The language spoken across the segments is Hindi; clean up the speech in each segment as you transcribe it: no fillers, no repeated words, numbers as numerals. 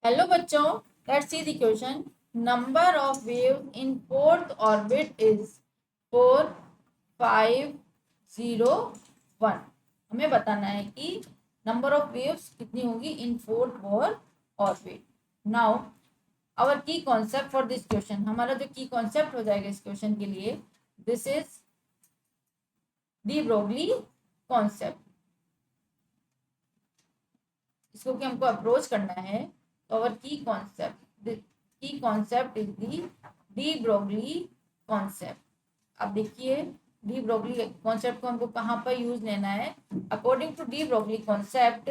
हेलो बच्चों, let's see the question. Number of waves in fourth orbit is 4501। हमें बताना है कि नंबर ऑफ वेव्स कितनी होगी in fourth orbit. Now our की कॉन्सेप्ट फॉर दिस क्वेश्चन, हमारा जो की कॉन्सेप्ट हो जाएगा इस क्वेश्चन के लिए, this is D Broglie concept. इसको कि हमको अप्रोच करना है तो अवर की concept is the D Broglie concept. अब देखिए, डी ब्रोगली कॉन्सेप्ट को हमको कहाँ पर यूज लेना है। According to de Broglie concept,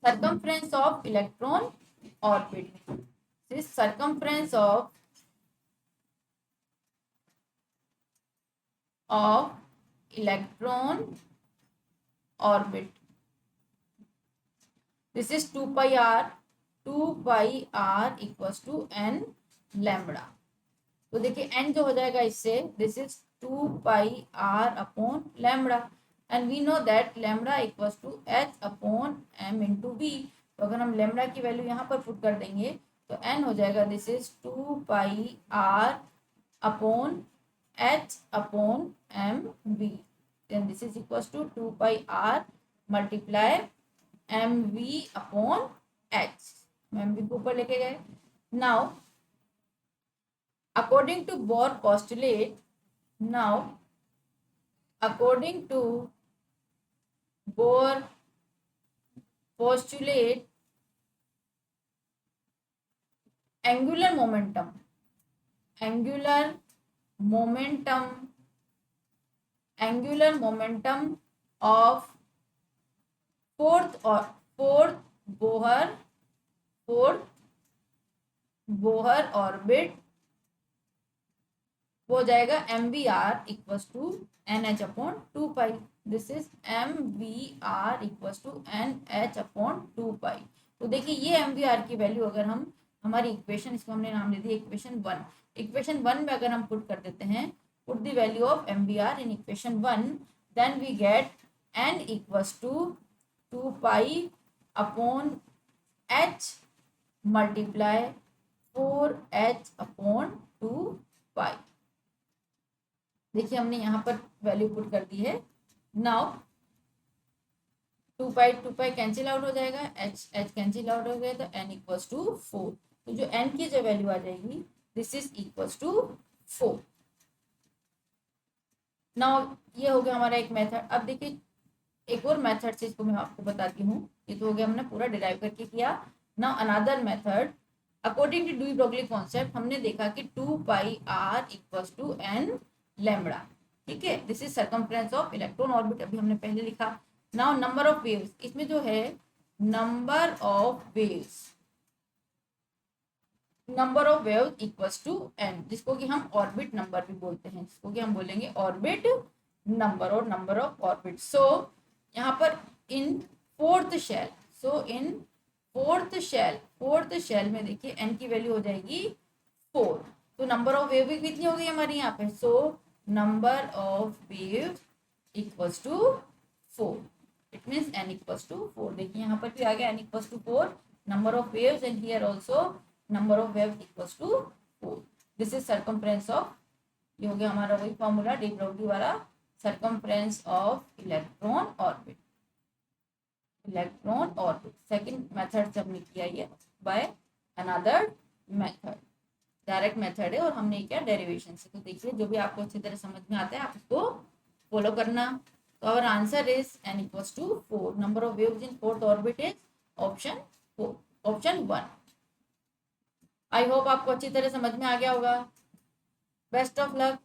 circumference of electron orbit, this circumference of electron orbit, this is 2 pi r equals to n lambda। तो देखिए n जो हो जाएगा इससे, this is 2 pi r upon lambda, and we know that lambda equals to h upon m into v। तो अगर हम लैम्बडा की वैल्यू यहाँ पर पुट कर देंगे तो n हो जाएगा, this is 2 pi r upon h upon m v, then this is equals to 2 pi r multiply m v upon h। m v को ऊपर लेके गए। Now according to Bohr postulate, now according to Bohr postulate, angular momentum of fourth Bohr orbit हो जाएगा m v r equals to n h upon 2 pi. This is m v r equals to n h upon 2 pi. तो देखिए ये एम वी आर की वैल्यू अगर हम हमारी इक्वेशन, इसको हमने नाम दे दिया इक्वेशन वन में अगर हम पुट कर देते हैं, put the value of m v r in equation one, then we get n equals to 2 pi upon h multiply 4h upon 2 pi. देखिए हमने यहाँ पर वैल्यू पुट कर दी है। नाउ 2 पाई कैंसिल आउट हो जाएगा, h कैंसिल आउट हो गया, तो n इक्वल्स टू 4। तो जो n की जो वैल्यू आ जाएगी, this is equals to 4। Now ये हो गया हमारा एक मेथड। अब देखिए एक और मेथड से इसको मैं आपको बताती हूँ। ये तो हो गया हमने पूरा डिराइव करके किया। Now another method, according to de Broglie concept, हमने देखा कि 2 pi r equals to n lambda. ठीक है, this is circumference of electron orbit, अभी हमने पहले लिखा। नाउ नंबर ऑफ वेव्स, इसमें जो है number of waves equals to n, जिसको कि हम ऑर्बिट नंबर भी बोलते हैं, जिसको कि हम बोलेंगे ऑर्बिट नंबर और नंबर ऑफ ऑर्बिट। सो यहाँ पर इन फोर्थ शेल में देखिए n की वैल्यू हो जाएगी 4। तो नंबर ऑफ वेव भी कितनी हो गई हमारी यहाँ पे, so number of wave equals to 4, it means n equals to 4। देखिए यहाँ पर भी आ गया n equals to 4, number of waves, and here also number of wave equals to 4। This is circumference of, ये हो गया हमारा वही फॉर्मूला डी ब्रोगली वाला, circumference of electron orbit. Second method से हमने किया ये by another method, direct method है, और हमने क्या डेरिवेशन से। तो देखिए जो भी आपको अच्छी तरह समझ में आता है आप उसको फॉलो करना। तो our answer is n equals to 4। Number of waves in fourth orbit is option 4, option 1। I hope आपको अच्छी तरह समझ में आ गया होगा। Best of luck.